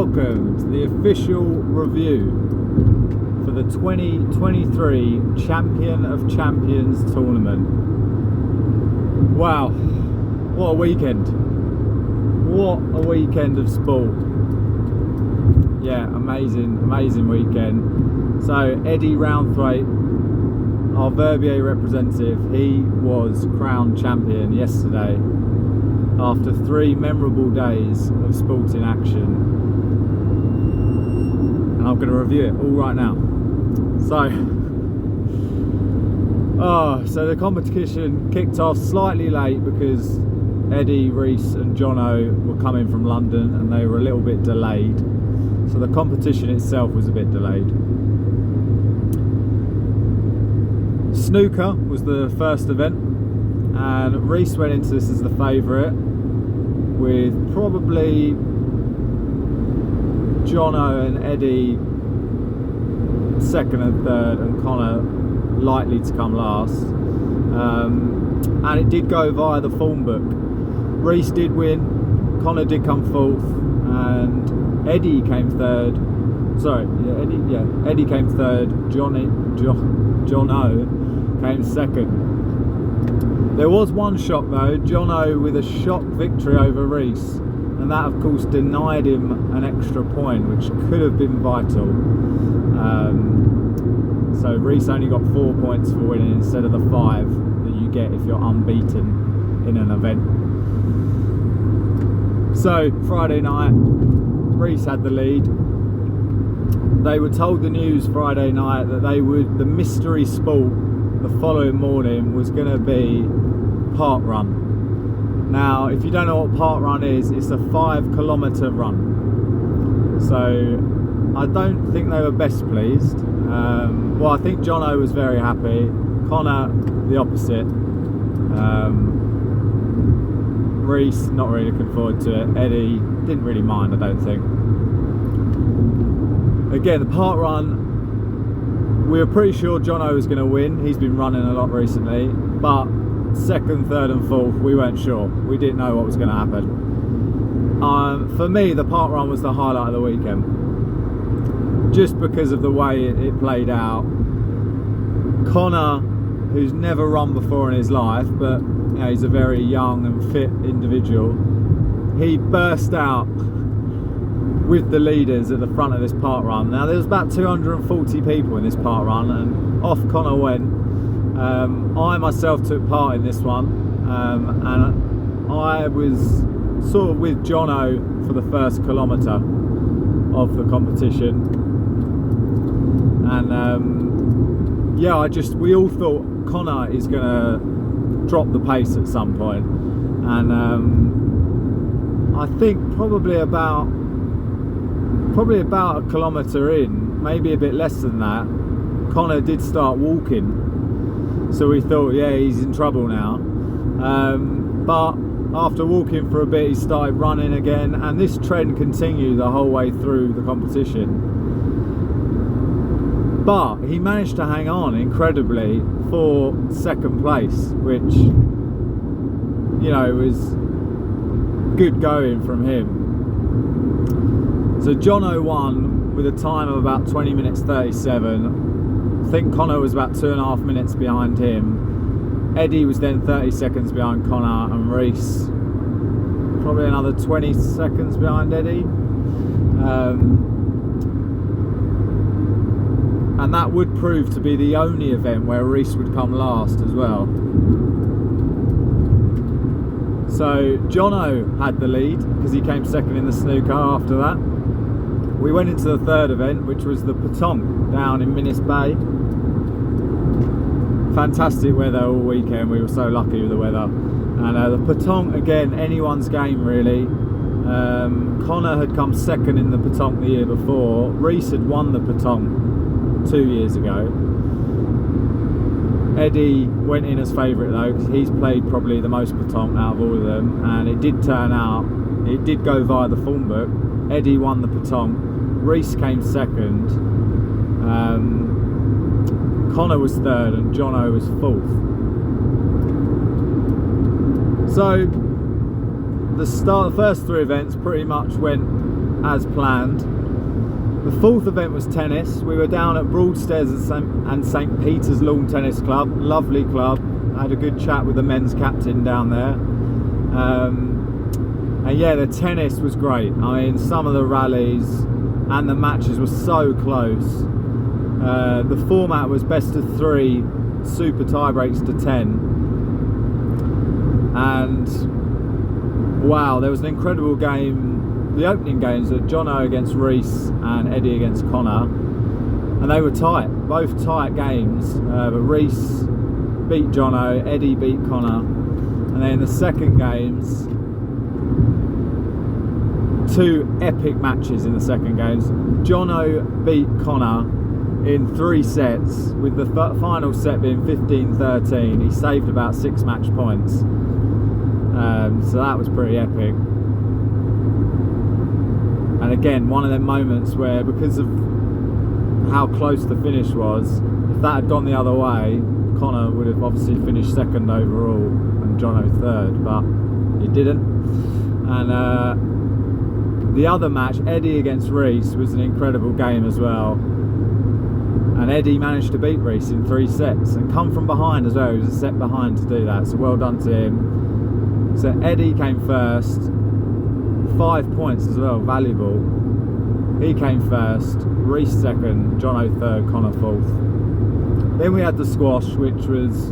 welcome to the official review for the 2023 Champion of Champions tournament. Wow, what a weekend. What a weekend of sport. Yeah, amazing weekend. So Eddie Roundthwaite, our Verbier representative, he was crowned champion yesterday after 3 memorable days of sporting action, and I'm going to review it all right now. So the competition kicked off slightly late because Eddie, Reese and Jono were coming from London and they were a little bit delayed, so the competition itself was a bit delayed. Snooker was the first event, and Reese went into this as the favourite, with probably Jono and Eddie second and third, and Connor likely to come last. And it did go via the form book. Reese did win, Connor did come fourth, and Eddie came third. Eddie came third. Jono came second. There was one shock though, Jono with a shock victory over Reese, and that of course denied him an extra point, which could have been vital. So Reese only got 4 points for winning instead of the 5 that you get if you're unbeaten in an event. So Friday night, Reese had the lead. They were told the news Friday night that the mystery sport the following morning was going to be park run. Now, if you don't know what park run is, it's a 5-kilometre run. So I don't think they were best pleased. Well, I think Jono was very happy. Connor, the opposite. Reese, not really looking forward to it. Eddie didn't really mind, I don't think. Again, the park run, we were pretty sure Jono was going to win. He's been running a lot recently, but second, third and fourth, we weren't sure. We didn't know what was going to happen. For me, the park run was the highlight of the weekend, just because of the way it played out. Connor, who's never run before in his life, but you know, he's a very young and fit individual, he burst out with the leaders at the front of this park run. Now there was about 240 people in this park run, and off Connor went. I myself took part in this one, and I was sort of with Jono for the first kilometre of the competition, and we all thought Connor is going to drop the pace at some point, and I think probably about a kilometre in, maybe a bit less than that, Connor did start walking. So we thought, yeah, he's in trouble now. But after walking for a bit, he started running again, and this trend continued the whole way through the competition. But he managed to hang on incredibly for second place, which, you know, was good going from him. So Jono won with a time of about 20 minutes 37. I think Connor was about 2.5 minutes behind him. Eddie was then 30 seconds behind Connor, and Reese probably another 20 seconds behind Eddie. And that would prove to be the only event where Reese would come last as well. So Jono had the lead because he came second in the snooker after that. We went into the third event, which was the petanque down in Minnis Bay. Fantastic weather all weekend, we were so lucky with the weather. And the petanque, again, anyone's game really. Connor had come second in the petanque the year before. Reese had won the petanque 2 years ago. Eddie went in as favourite though, because he's played probably the most petanque out of all of them, and it did turn out, it did go via the form book. Eddie won the petanque, Reese came second, Connor was third, and Jono was fourth. So the first 3 events pretty much went as planned. The fourth event was tennis. We were down at Broadstairs and St Peter's Lawn Tennis Club. Lovely club. I had a good chat with the men's captain down there. And yeah, the tennis was great. I mean, some of the rallies and the matches were so close. The format was best of 3, super tie breaks to 10. And wow, there was an incredible game. The opening games were Jono against Reese and Eddie against Connor, and they were tight, both tight games. But Reese beat Jono, Eddie beat Connor, and then in the second games, 2 epic matches in the second games. Jono beat Connor in 3 sets, with the final set being 15-13. He saved about 6 match points, so that was pretty epic. And again, one of them moments where, because of how close the finish was, if that had gone the other way, Connor would have obviously finished second overall and Jono third, but he didn't. And the other match, Eddie against Reese, was an incredible game as well. And Eddie managed to beat Reese in 3 sets and come from behind as well. He was a set behind to do that, so well done to him. So Eddie came first, 5 points as well, valuable. He came first, Reese second, Jono third, Connor fourth. Then we had the squash, which was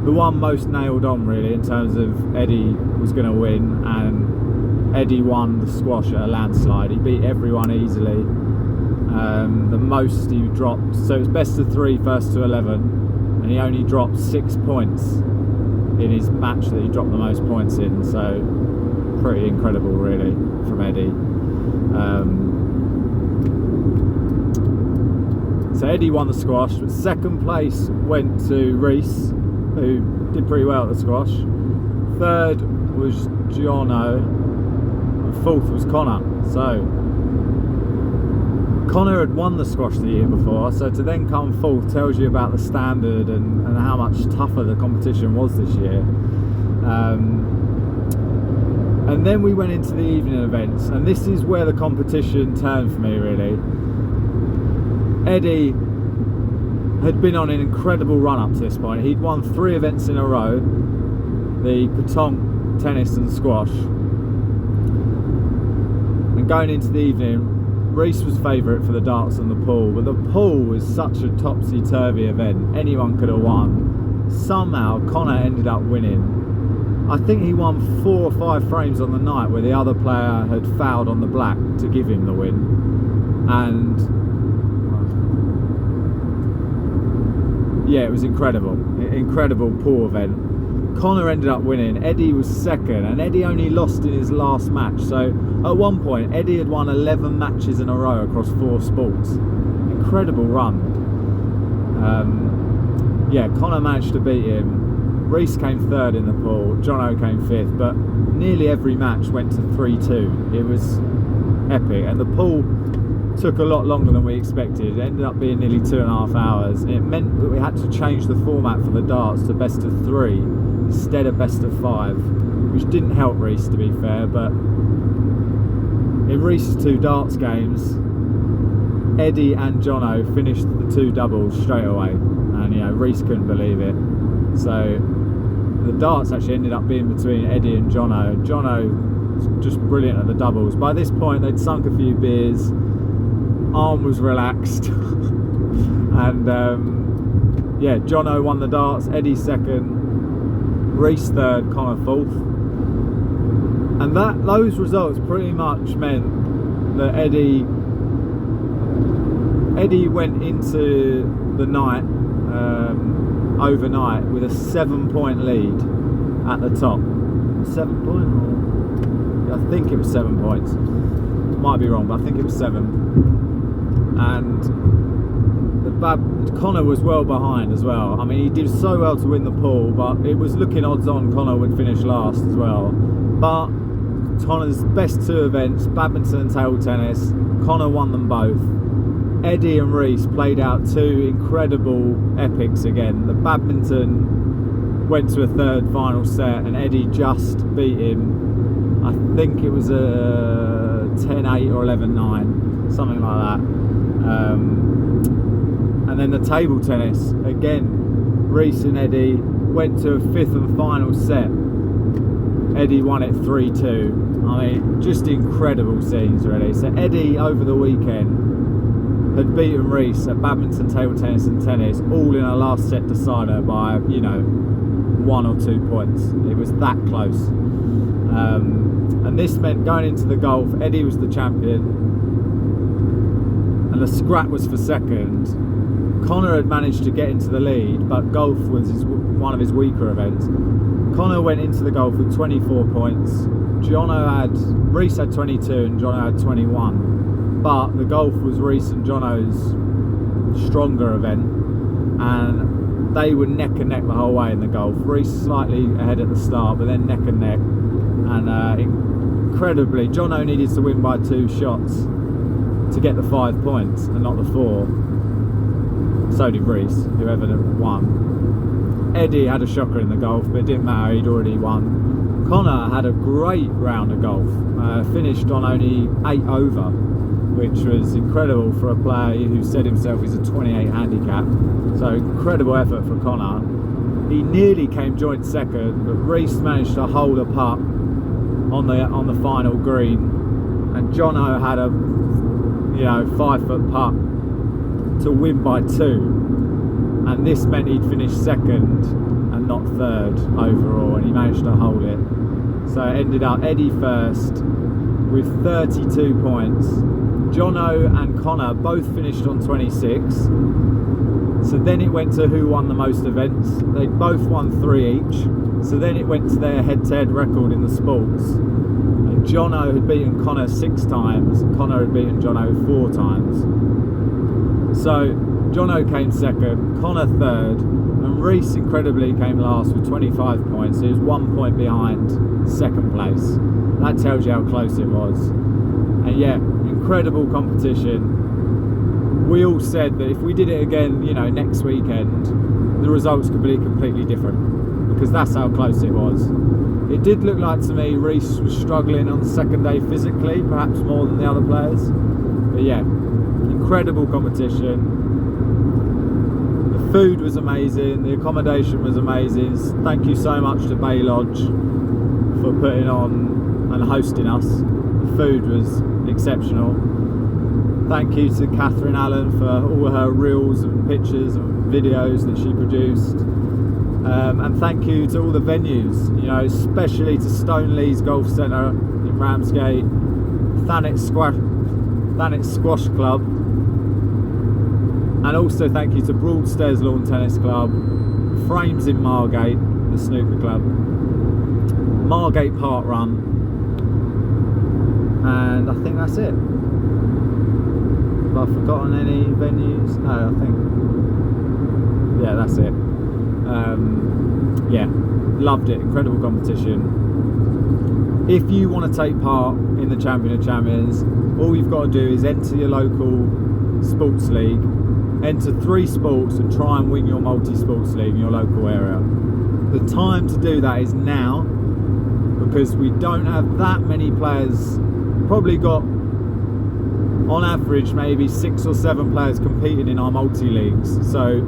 the one most nailed on really, in terms of Eddie was going to win, and Eddie won the squash at a landslide. He beat everyone easily. The most he dropped, so it was best of 3, first to 11, and he only dropped 6 points in his match that he dropped the most points in, so pretty incredible really from Eddie. So Eddie won the squash, but second place went to Reese, who did pretty well at the squash. Third was Jono, and fourth was Connor. So Connor had won the squash the year before, so to then come fourth tells you about the standard and how much tougher the competition was this year. And then we went into the evening events, and this is where the competition turned for me really. Eddie had been on an incredible run up to this point. He'd won 3 events in a row, the petanque, tennis and squash. And going into the evening, Reese was favourite for the darts and the pool, but the pool was such a topsy-turvy event, anyone could have won. Somehow Connor ended up winning. I think he won 4 or 5 frames on the night where the other player had fouled on the black to give him the win. And yeah, it was incredible pool event. Connor ended up winning, Eddie was second, and Eddie only lost in his last match. So at one point Eddie had won 11 matches in a row across 4 sports. Incredible run. Yeah, Connor managed to beat him. Reese came third in the pool, Jono came 5th, but nearly every match went to 3-2. It was epic, and the pool took a lot longer than we expected. It ended up being nearly 2.5 hours. It meant that we had to change the format for the darts to best of 3 instead of best of 5, which didn't help Reese, to be fair. But in Reese's 2 darts games, Eddie and Jono finished the 2 doubles straight away, and you know, Reese couldn't believe it. So the darts actually ended up being between Eddie and Jono. Jono was just brilliant at the doubles. By this point they'd sunk a few beers, arm was relaxed, and yeah, Jono won the darts, Eddie second, Reese third, Connor fourth. And those results pretty much meant that Eddie went into the night overnight with a 7-point lead at the top. 7 point? I think it was 7 points. Might be wrong, but I think it was 7. And Connor was well behind as well. I mean, he did so well to win the pool, but it was looking odds on Connor would finish last as well. But Connor's best 2 events, badminton and table tennis, Connor won them both. Eddie and Reese played out 2 incredible epics again. The badminton went to a 3rd final set, and Eddie just beat him. I think it was a 10-8 or 11-9, something like that. And then the table tennis, again, Reece and Eddie went to a 5th and final set. Eddie won it 3-2. I mean, just incredible scenes really. So Eddie over the weekend had beaten Reece at badminton, table tennis and tennis, all in a last set decider by, you know, 1 or 2 points. It was that close. And this meant going into the golf, Eddie was the champion and the scrap was for second. Connor had managed to get into the lead, but golf was one of his weaker events. Connor went into the golf with 24 points. Reece had 22 and Jono had 21. But the golf was Reece and Jono's stronger event, and they were neck and neck the whole way in the golf. Reece slightly ahead at the start, but then neck and neck. And incredibly, Jono needed to win by 2 shots to get the 5 points and not the 4. So did Reece, whoever won. Eddie had a shocker in the golf, but it didn't matter, he'd already won. Connor had a great round of golf, finished on only 8 over, which was incredible for a player who said himself he's a 28 handicap. So incredible effort for Connor. He nearly came joint second, but Reece managed to hold a putt on the final green, and Jono had a 5-foot putt to win by 2, and this meant he'd finish second and not third overall, and he managed to hold it. So it ended up Eddie first with 32 points. Jono and Connor both finished on 26. So then it went to who won the most events. They both won 3 each. So then it went to their head-to-head record in the sports. And Jono had beaten Connor 6 times. Connor had beaten Jono 4 times. So Jono came second, Connor third, and Reece incredibly came last with 25 points. He was 1 point behind second place. That tells you how close it was. And yeah, incredible competition. We all said that if we did it again, next weekend, the results could be completely different, because that's how close it was. It did look like to me Reece was struggling on the second day physically, perhaps more than the other players. But yeah, incredible competition. The food was amazing, the accommodation was amazing. Thank you so much to Bay Lodge for putting on and hosting us. The food was exceptional. Thank you to Catherine Allen for all her reels and pictures and videos that she produced. And thank you to all the venues, especially to Stoneleys Golf Centre in Ramsgate, Thanet Squash Club, and also thank you to Broadstairs Lawn Tennis Club, Frames in Margate, the snooker club, Margate Park Run, and I think that's it. Have I forgotten any venues? No, I think, yeah, that's it. Yeah, loved it, incredible competition. If you want to take part in the Champion of Champions, all you've got to do is enter your local sports league, enter 3 sports and try and win your multi-sports league in your local area. The time to do that is now, because we don't have that many players. Probably got on average maybe 6 or 7 players competing in our multi-leagues. So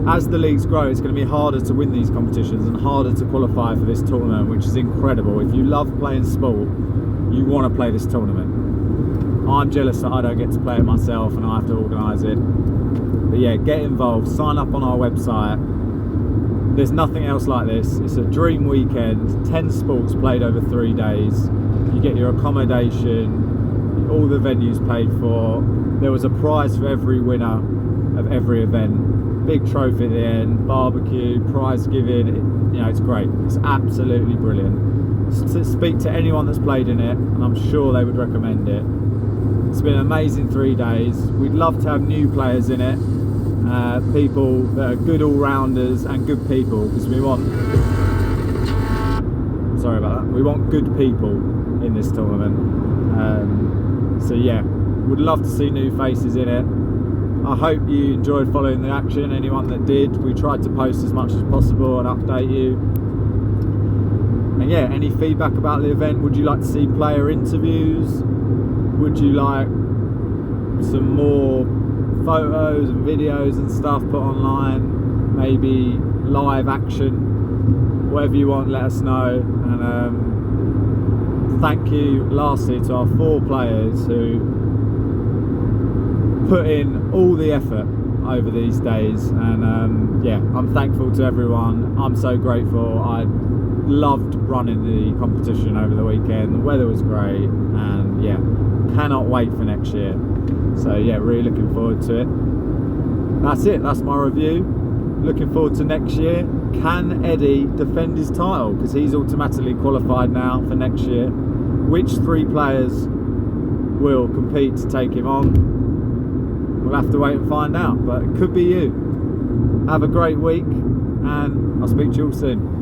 as the leagues grow, it's going to be harder to win these competitions and harder to qualify for this tournament, which is incredible. If you love playing sport, you want to play this tournament. I'm jealous that I don't get to play it myself and I have to organise it. But yeah, get involved, sign up on our website. There's nothing else like this. It's a dream weekend, 10 sports played over 3 days. You get your accommodation, all the venues paid for. There was a prize for every winner of every event. Big trophy at the end, barbecue, prize giving. It's great. It's absolutely brilliant. Speak to anyone that's played in it, and I'm sure they would recommend it. It's been an amazing 3 days. We'd love to have new players in it, people that are good all-rounders and good people, because we want, sorry about that, we want good people in this tournament. So yeah, would love to see new faces in it. I hope you enjoyed following the action. Anyone that did, we tried to post as much as possible and update you. And And yeah, any feedback about the event? Would you like to see player interviews? Would you like some more photos and videos and stuff put online? Maybe live action? Whatever you want, let us know. And thank you lastly to our 4 players who put in all the effort over these days. And yeah, I'm thankful to everyone. I'm so grateful. I loved running the competition over the weekend. The weather was great, and yeah, cannot wait for next year. So yeah, really looking forward to it. That's it, that's my review. Looking forward to next year. Can Eddie defend his title? Because he's automatically qualified now for next year. Which 3 players will compete to take him on? We'll have to wait and find out, but it could be you. Have a great week, and I'll speak to you all soon.